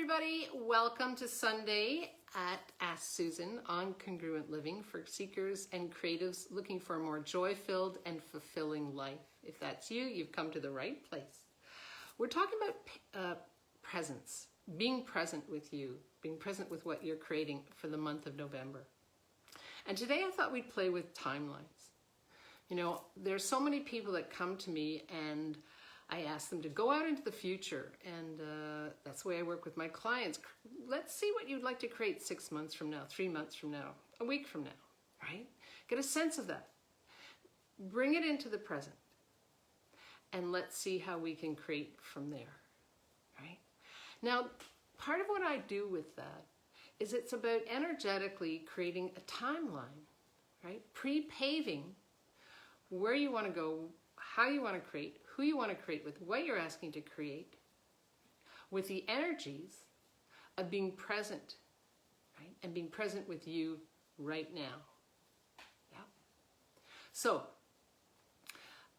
everybody. Welcome to Sunday at Ask Susan on Congruent Living for seekers and creatives looking for a more joy-filled and fulfilling life. If that's you, you've come to the right place. We're talking about presence, being present with you, being present with what you're creating for the month of November. And today I thought we'd play with timelines. You know, there's so many people that come to me and I ask them to go out into the future, and that's the way I work with my clients. Let's see what you'd like to create 6 months from now, 3 months from now, a week from now, right? Get a sense of that. Bring it into the present, and let's see how we can create from there, right? Now, part of what I do with that is it's about energetically creating a timeline, right? Pre-paving where you want to go, how you want to create, who you want to create with, what you're asking to create, with the energies of being present, right? And being present with you right now. Yeah. So,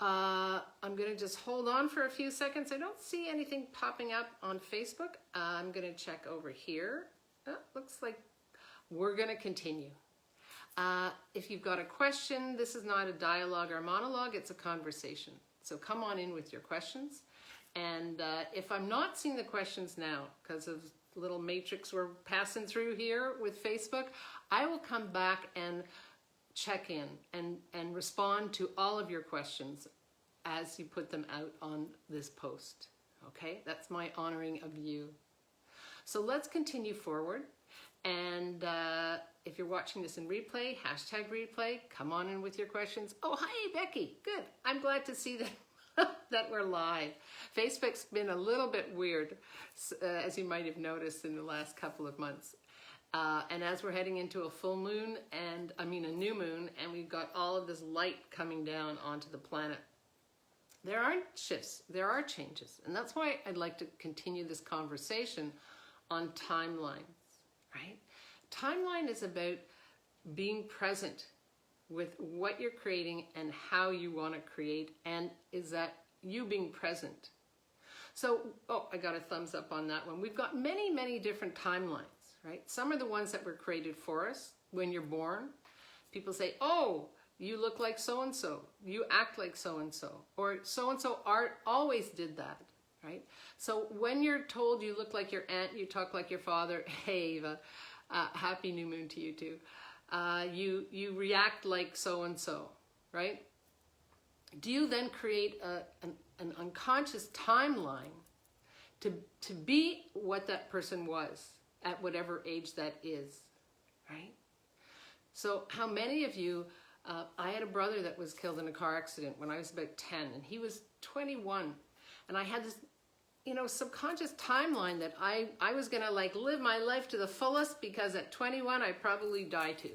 I'm going to just hold on for a few seconds. I don't see anything popping up on Facebook. I'm going to check over here. Oh, looks like we're going to continue. If you've got a question, this is not a dialogue or monologue, it's a conversation. So come on in with your questions. And if I'm not seeing the questions now, because of the little matrix we're passing through here with Facebook, I will come back and check in and respond to all of your questions as you put them out on this post. Okay, that's my honoring of you. So let's continue forward. And if you're watching this in replay, hashtag replay, come on in with your questions. Oh, hi, Becky. Good. I'm glad to see that, that we're live. Facebook's been a little bit weird, as you might have noticed in the last couple of months. And as we're heading into a full moon, a new moon, and we've got all of this light coming down onto the planet, there are shifts, there are changes. And that's why I'd like to continue this conversation on timelines. Right? Timeline is about being present with what you're creating and how you want to create, and is that you being present. So, oh, I got a thumbs up on that one. We've got many, many different timelines, right? Some are the ones that were created for us when you're born. People say, oh, you look like so-and-so, you act like so-and-so, or so-and-so art always did that. Right? So when you're told you look like your aunt, you talk like your father, hey Eva, happy new moon to you too. You react like so-and-so, right? Do you then create an unconscious timeline to be what that person was at whatever age that is, right? So how many of you, I had a brother that was killed in a car accident when I was about 10 and he was 21. And I had this, subconscious timeline that I was going to live my life to the fullest because at 21 I probably die too.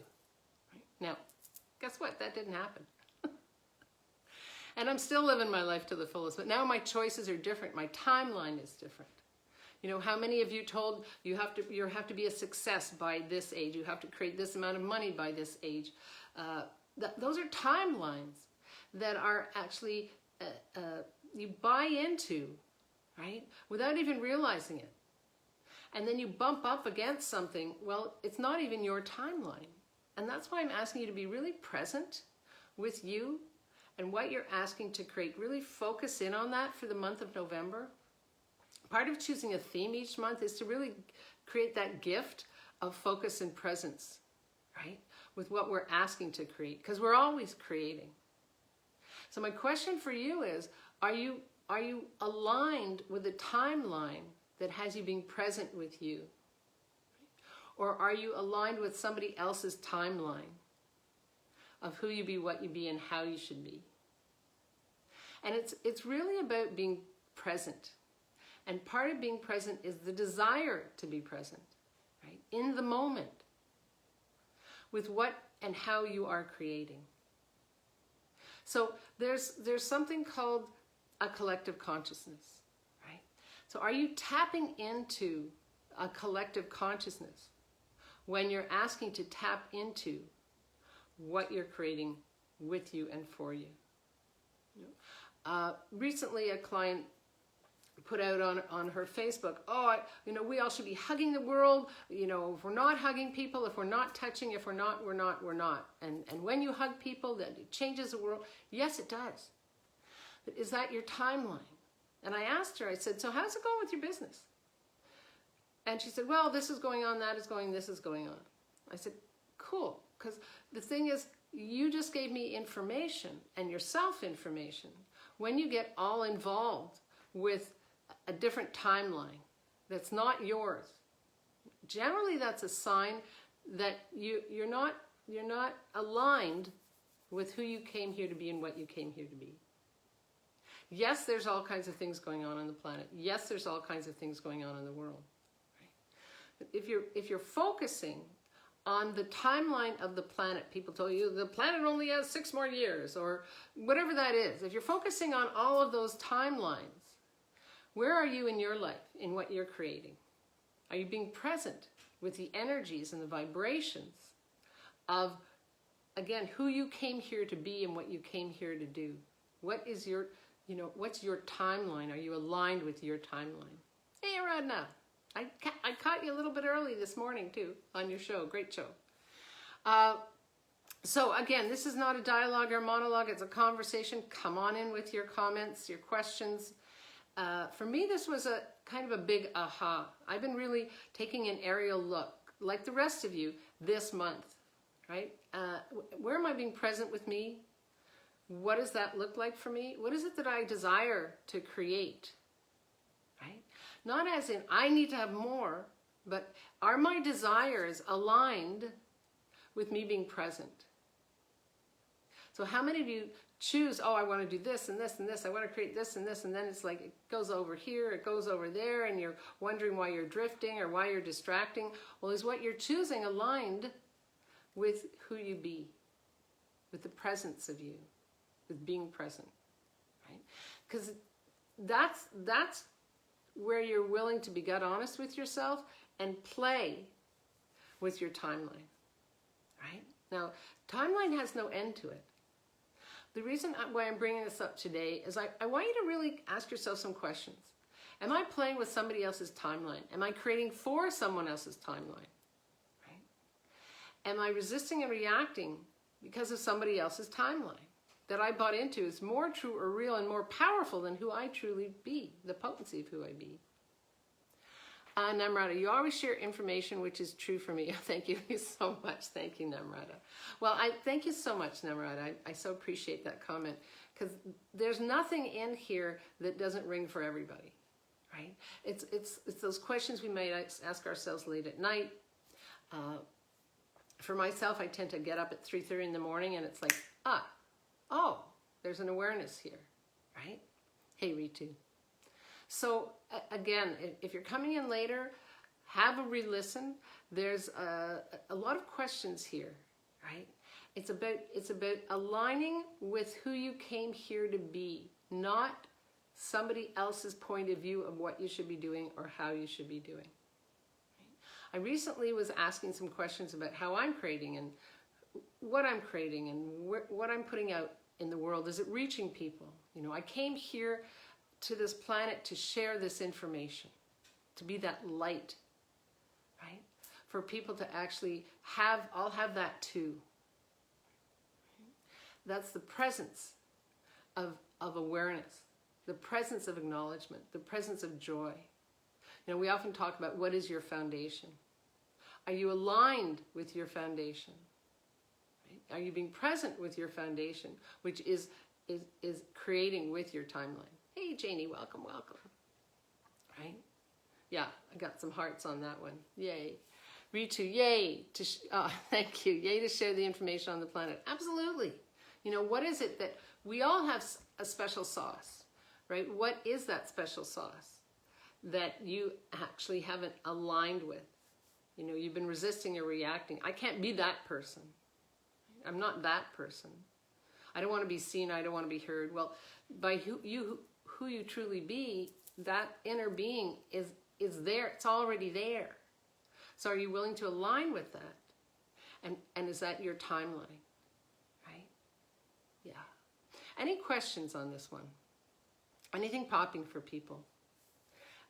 Right? Now, guess what? That didn't happen. And I'm still living my life to the fullest, but now my choices are different. My timeline is different. You know, how many of you told you have to be a success by this age, you have to create this amount of money by this age? Those are timelines that are actually you buy into, right? Without even realizing it. And then you bump up against something, well, it's not even your timeline. And that's why I'm asking you to be really present with you and what you're asking to create. Really focus in on that for the month of November. Part of choosing a theme each month is to really create that gift of focus and presence, right? With what we're asking to create, because we're always creating. So my question for you is, are you aligned with a timeline that has you being present with you? Or are you aligned with somebody else's timeline of who you be, what you be, and how you should be? And it's really about being present. And part of being present is the desire to be present, right? In the moment, with what and how you are creating. So there's something called a collective consciousness, right? So are you tapping into a collective consciousness when you're asking to tap into what you're creating with you and for you? Recently, a client put out on her Facebook, we all should be hugging the world. If we're not hugging people, if we're not touching, if we're not. And when you hug people, then it changes the world. Yes, it does. But is that your timeline? And I asked her, I said, so how's it going with your business? And she said, well, this is going on, that is going, this is going on. I said, cool. Because the thing is, you just gave me information and yourself information. When you get all involved with a different timeline that's not yours, generally that's a sign that you're not aligned with who you came here to be and what you came here to be. Yes, there's all kinds of things going on the planet. Yes, there's all kinds of things going on in the world. Right? But if you're focusing on the timeline of the planet, people tell you the planet only has 6 more years, or whatever that is. If you're focusing on all of those timelines, where are you in your life, in what you're creating? Are you being present with the energies and the vibrations of, again, who you came here to be and what you came here to do? What is your, what's your timeline? Are you aligned with your timeline? Hey, Aradna, I caught you a little bit early this morning too on your show. Great show. So again, this is not a dialogue or monologue. It's a conversation. Come on in with your comments, your questions. For me, this was a kind of a big aha. I've been really taking an aerial look, like the rest of you, this month, right? Where am I being present with me? What does that look like for me? What is it that I desire to create, right? Not as in, I need to have more, but are my desires aligned with me being present? So how many of you choose, I want to do this and this and this, I want to create this and this, and then it's like it goes over here, it goes over there, and you're wondering why you're drifting or why you're distracting. Well, is what you're choosing aligned with who you be, with the presence of you, with being present, right? Because that's where you're willing to be gut honest with yourself and play with your timeline, right? Now, timeline has no end to it. The reason why I'm bringing this up today is I want you to really ask yourself some questions. Am I playing with somebody else's timeline? Am I creating for someone else's timeline? Right? Am I resisting and reacting because of somebody else's timeline that I bought into is more true or real and more powerful than who I truly be, the potency of who I be? Namrata, you always share information which is true for me. Thank you so much. Thank you, Namrata. Well, I thank you so much, Namrata. I so appreciate that comment, because there's nothing in here that doesn't ring for everybody, right? It's those questions we might ask ourselves late at night. For myself, I tend to get up at 3:30 in the morning, and it's like, there's an awareness here, right? Hey, Ritu. So again, if you're coming in later, have a re-listen. There's a lot of questions here, right? It's about aligning with who you came here to be, not somebody else's point of view of what you should be doing or how you should be doing. I recently was asking some questions about how I'm creating and what I'm creating and what I'm putting out in the world. Is it reaching people? I came here to this planet to share this information, to be that light, right? For people to actually have that too. That's the presence of awareness, the presence of acknowledgement, the presence of joy. We often talk about what is your foundation. Are you aligned with your foundation? Right? Are you being present with your foundation, which is creating with your timeline? Hey, Janie, welcome. Right? Yeah, I got some hearts on that one. Yay. Ritu, yay. Thank you. Yay to share the information on the planet. Absolutely. What is it that we all have a special sauce, right? What is that special sauce that you actually haven't aligned with? You've been resisting or reacting. I can't be that person. I'm not that person. I don't want to be seen. I don't want to be heard. Well, by who you truly be, that inner being is there. It's already there. So are you willing to align with that? And is that your timeline? Right? Yeah. Any questions on this one? Anything popping for people?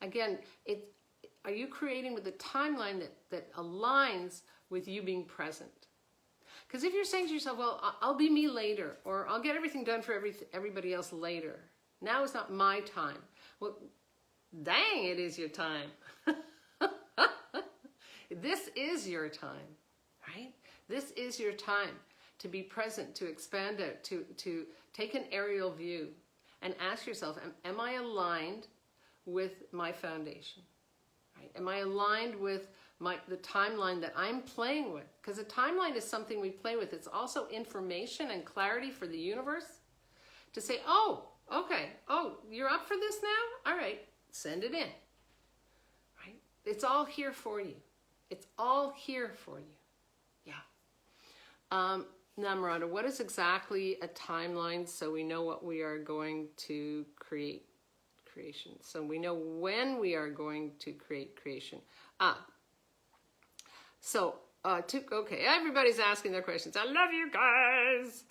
Again, are you creating with a timeline that aligns with you being present? Because if you're saying to yourself, well, I'll be me later, or I'll get everything done for everybody else later. Now is not my time. Well, dang, it is your time. This is your time, right? This is your time to be present, to expand out, to take an aerial view and ask yourself, am I aligned with my foundation? Right? Am I aligned with the timeline that I'm playing with? Because a timeline is something we play with. It's also information and clarity for the universe to say, oh, okay, oh, you're up for this now? All right, send it in. Right? It's all here for you. It's all here for you. Yeah. Now, Miranda, what is exactly a timeline so we know what we are going to creation? So we know when we are going to create creation. Okay, everybody's asking their questions. I love you guys.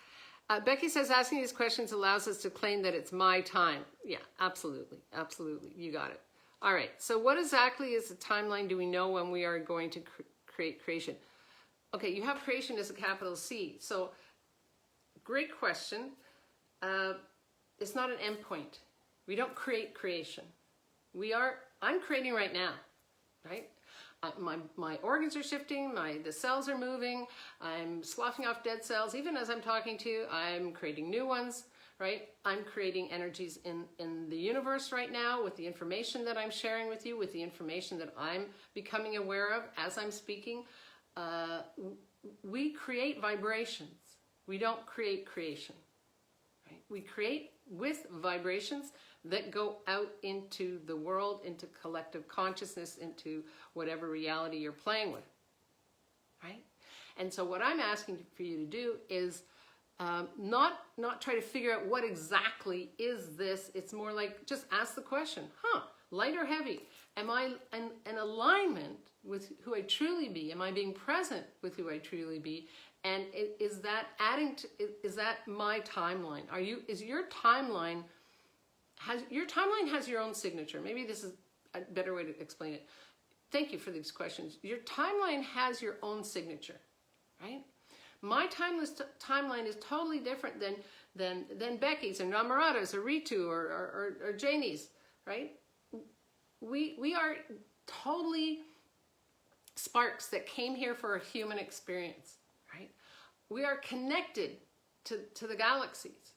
Becky says asking these questions allows us to claim that it's my time. Yeah, absolutely. Absolutely. You got it. All right. So what exactly is the timeline? Do we know when we are going to create creation? Okay, you have creation as a capital C. So great question. It's not an endpoint. We don't create creation. I'm creating right now, right? My organs are shifting, the cells are moving, I'm sloughing off dead cells. Even as I'm talking to you, I'm creating new ones, right? I'm creating energies in the universe right now with the information that I'm sharing with you, with the information that I'm becoming aware of as I'm speaking. We create vibrations. We don't create creation, right? We create with vibrations that go out into the world, into collective consciousness, into whatever reality you're playing with, right? And so what I'm asking for you to do is not try to figure out what exactly is this. It's more like just ask the question, light or heavy? Am I in alignment with who I truly be? Am I being present with who I truly be? And is that is that my timeline? Is your timeline has your own signature? Maybe this is a better way to explain it. Thank you for these questions. Your timeline has your own signature, right? My timeline is totally different than Becky's and Ramarada's or Ritu or Janie's, right? We are totally sparks that came here for a human experience, right? We are connected to the galaxies.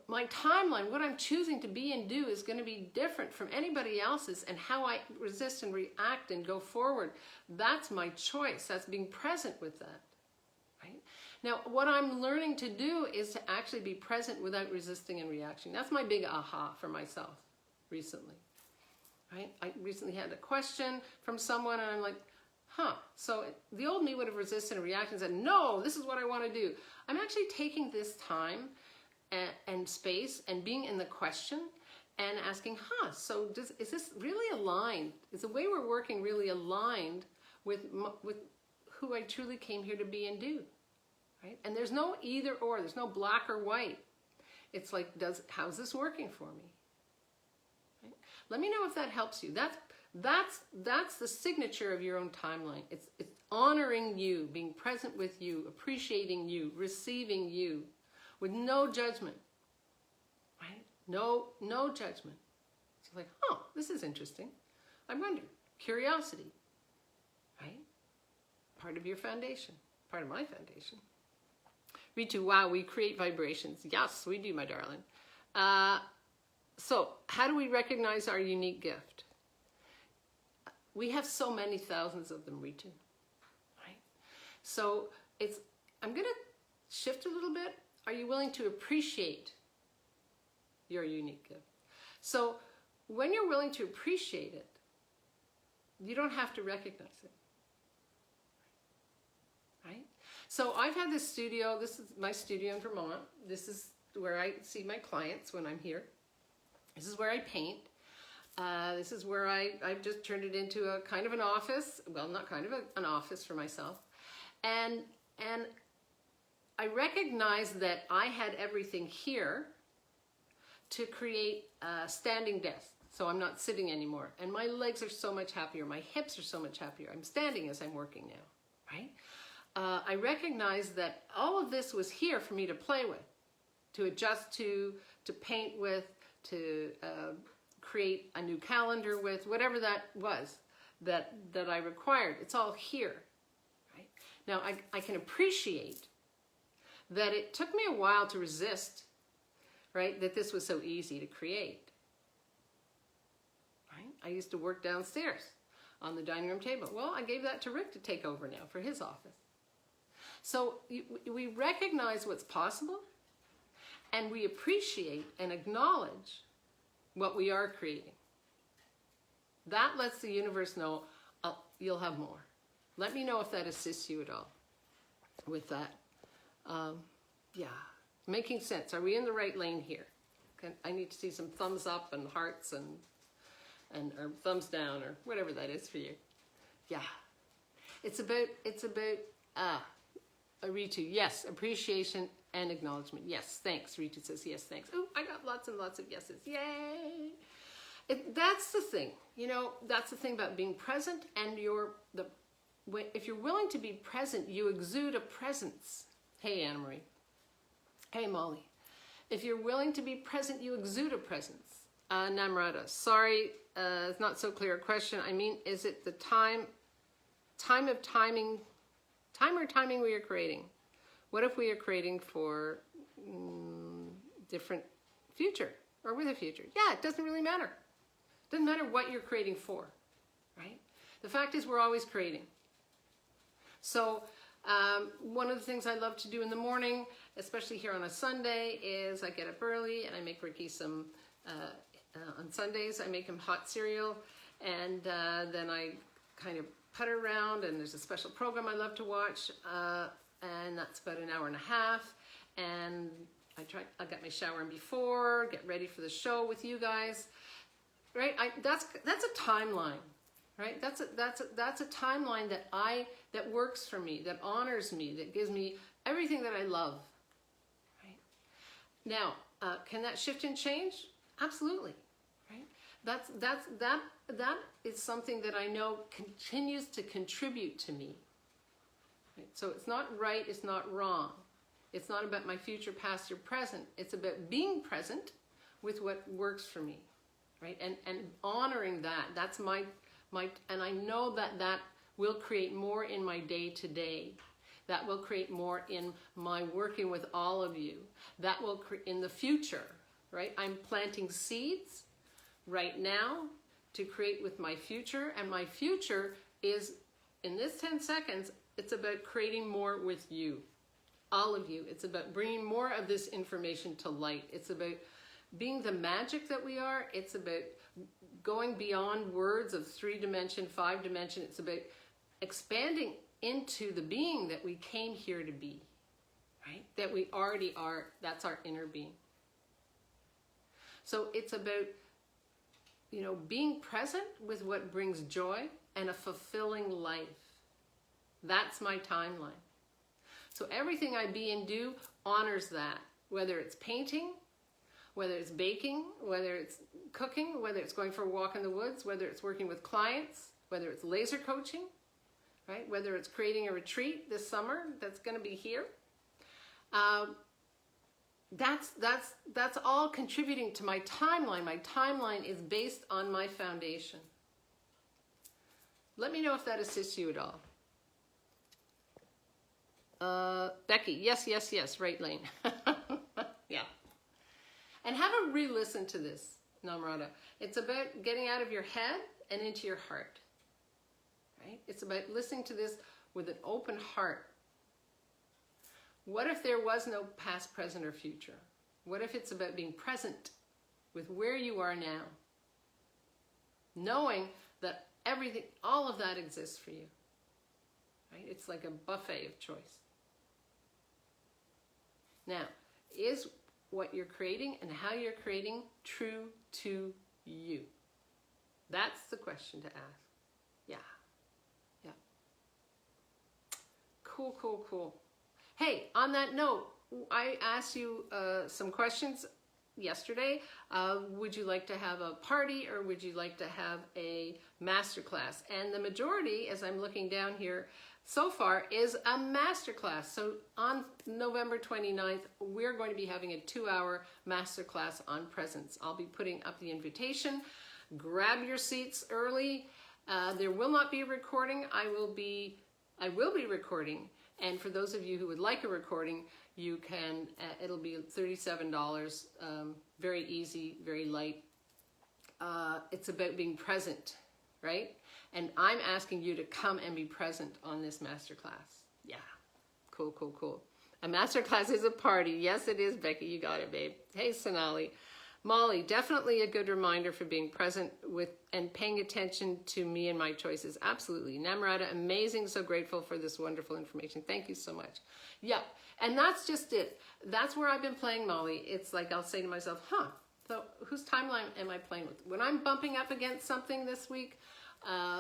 My timeline, what I'm choosing to be and do is going to be different from anybody else's, and how I resist and react and go forward, that's my choice. That's being present with that, right? Now, what I'm learning to do is to actually be present without resisting and reaction. That's my big aha for myself recently, right? I recently had a question from someone, and I'm like, so the old me would have resisted and reacted and said, no, this is what I want to do. I'm actually taking this time and space and being in the question and asking, so is this really aligned? Is the way we're working really aligned with who I truly came here to be and do, right? And there's no either or, there's no black or white. It's like, how's this working for me? Right? Let me know if that helps you. That's the signature of your own timeline. It's honoring you, being present with you, appreciating you, receiving you, with no judgment, right? No judgment. It's like, this is interesting. I wonder. Curiosity, right? Part of your foundation, part of my foundation. Ritu, wow, we create vibrations. Yes, we do, my darling. So how do we recognize our unique gift? We have so many thousands of them, Ritu, right? So I'm going to shift a little bit. Are you willing to appreciate your unique gift? So when you're willing to appreciate it, you don't have to recognize it, right? So I've had this studio. This is my studio in Vermont. This is where I see my clients when I'm here. This is where I paint. This is where I've just turned it into a kind of an office. Well, not kind of an office for myself. And I recognized that I had everything here to create standing desks. So I'm not sitting anymore. And my legs are so much happier. My hips are so much happier. I'm standing as I'm working now, right? I recognize that all of this was here for me to play with, to adjust to paint with, to create a new calendar with, whatever that was that I required. It's all here, right? Now I can appreciate that it took me a while to resist, right? That this was so easy to create, right? I used to work downstairs on the dining room table. Well, I gave that to Rick to take over now for his office. So we recognize what's possible, and we appreciate and acknowledge what we are creating. That lets the universe know you'll have more. Let me know if that assists you at all with that. Yeah, making sense. Are we in the right lane here? I need to see some thumbs up and hearts and or thumbs down or whatever that is for you. Yeah, it's about Ritu, yes, appreciation and acknowledgement. Yes, thanks. Ritu says yes, thanks. Oh, I got lots and lots of yeses. Yay! That's the thing, you know. That's the thing about being present, and if you're willing to be present, you exude a presence. Hey, Anna Marie. Hey, Molly. If you're willing to be present, you exude a presence. Namrata, sorry, it's not so clear a question. I mean, is it the time or timing we are creating? What if we are creating for different future or with a future? Yeah, it doesn't really matter. It doesn't matter what you're creating for, right? The fact is we're always creating. So one of the things I love to do in the morning, especially here on a Sunday, is I get up early and I make Ricky some, on Sundays, I make him hot cereal, and then I kind of putter around, and there's a special program I love to watch, and that's about an hour and a half, and I get my shower in before, get ready for the show with you guys, right? That's a timeline, right? That's a timeline that works for me, that honors me, that gives me everything that I love, right? Now, can that shift and change? Absolutely, right? That is something that I know continues to contribute to me. Right? So it's not right, it's not wrong. It's not about my future, past, or present. It's about being present with what works for me, right? And honoring that. That's my and I know that will create more in my day to day. That will create more in my working with all of you. That will create in the future, right? I'm planting seeds right now to create with my future, and my future is, in this 10 seconds, it's about creating more with you, all of you. It's about bringing more of this information to light. It's about being the magic that we are. It's about going beyond words of 3-dimension, 5-dimension. It's about expanding into the being that we came here to be, right? That we already are. That's our inner being. So it's about, you know, being present with what brings joy and a fulfilling life. That's my timeline. So everything I be and do honors that, whether it's painting, whether it's baking, whether it's cooking, whether it's going for a walk in the woods, whether it's working with clients, whether it's laser coaching, right? Whether it's creating a retreat this summer that's going to be here. That's all contributing to my timeline. My timeline is based on my foundation. Let me know if that assists you at all. Becky, yes, right lane. Yeah. And have a re-listen to this, Namrata. It's about getting out of your head and into your heart, right? It's about listening to this with an open heart. What if there was no past, present, or future? What if it's about being present with where you are now? Knowing that everything, all of that exists for you, right? It's like a buffet of choice. Now, is what you're creating and how you're creating true to you? That's the question to ask. Yeah. Cool. Hey, on that note, I asked you some questions yesterday, would you like to have a party or would you like to have a masterclass? And the majority, as I'm looking down here, so far is a masterclass. So on November 29th, we're going to be having a 2-hour masterclass on presence. I'll be putting up the invitation. Grab your seats early. There will not be a recording. I will be recording. And for those of you who would like a recording, you can, it'll be $37, very easy, very light. It's about being present, right? And I'm asking you to come and be present on this masterclass. Yeah, cool, cool, cool. A masterclass is a party. Yes, it is, Becky. You got it, babe. Hey, Sonali. Molly, definitely a good reminder for being present with and paying attention to me and my choices. Absolutely. Namrata, amazing. So grateful for this wonderful information. Thank you so much. Yep. And that's just it. That's where I've been playing, Molly. It's like I'll say to myself, so whose timeline am I playing with? When I'm bumping up against something this week,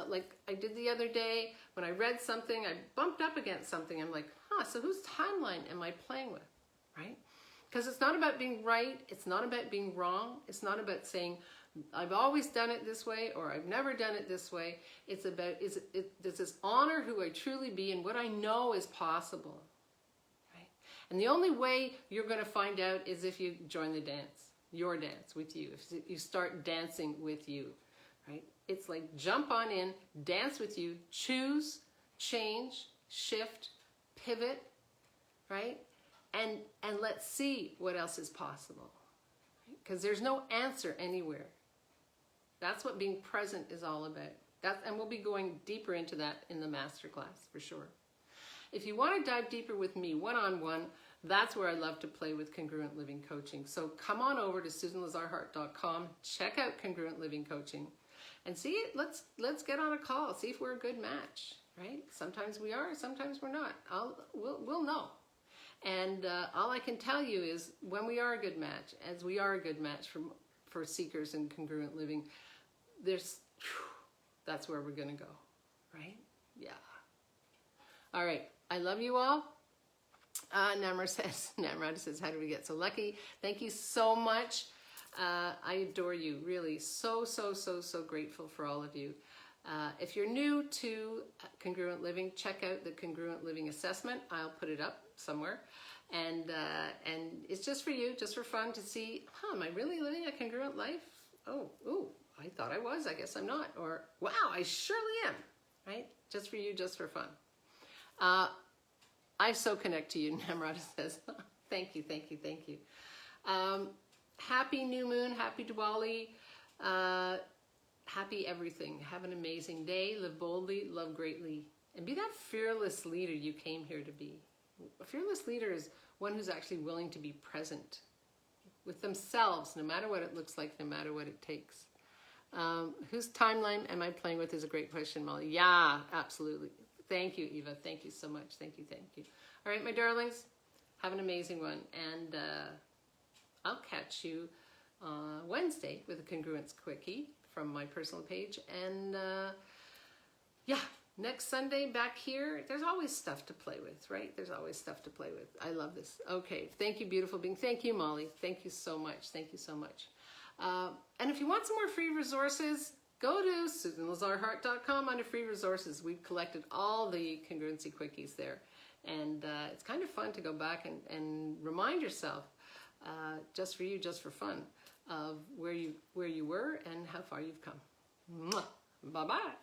like I did the other day, when I read something, I bumped up against something. I'm like, so whose timeline am I playing with, right? Because it's not about being right. It's not about being wrong. It's not about saying, I've always done it this way or I've never done it this way. It's about, does this honor who I truly be and what I know is possible, right? And the only way you're going to find out is if you join the dance, your dance with you. If you start dancing with you, right? It's like jump on in, dance with you, choose, change, shift, pivot, right? And let's see what else is possible. Because there's no answer anywhere. That's what being present is all about. And we'll be going deeper into that in the masterclass for sure. If you want to dive deeper with me one-on-one, that's where I love to play with Congruent Living Coaching. So come on over to SusanLazarHart.com, check out Congruent Living Coaching, and see it. Let's get on a call, see if we're a good match, right? Sometimes we are, sometimes we're not. We'll know. And all I can tell you is when we are a good match, as we are a good match for seekers in congruent living, that's where we're going to go, right? Yeah. All right. I love you all. Namrata says, how do we get so lucky? Thank you so much. I adore you. Really so grateful for all of you. If you're new to Congruent Living, check out the Congruent Living Assessment. I'll put it up somewhere. And it's just for you, just for fun to see, am I really living a congruent life? Oh, I thought I was, I guess I'm not. Or, wow, I surely am, right? Just for you, just for fun. I so connect to you, Namrata says. Thank you. Happy new moon, happy Diwali. Happy everything. Have an amazing day. Live boldly, love greatly, and be that fearless leader you came here to be. A fearless leader is one who's actually willing to be present with themselves, no matter what it looks like, no matter what it takes. Whose timeline am I playing with is a great question, Molly. Yeah, absolutely. Thank you, Eva. Thank you so much. Thank you. All right, my darlings, have an amazing one. And I'll catch you Wednesday with a Congruence Quickie from my personal page. And next Sunday back here, there's always stuff to play with, right? There's always stuff to play with. I love this. Okay, thank you, beautiful being. Thank you, Molly. Thank you so much. And if you want some more free resources, go to SusanLazarHart.com under free resources. We've collected all the congruency quickies there. And it's kind of fun to go back and remind yourself, just for you, just for fun, of where you were and how far you've come. Bye-bye.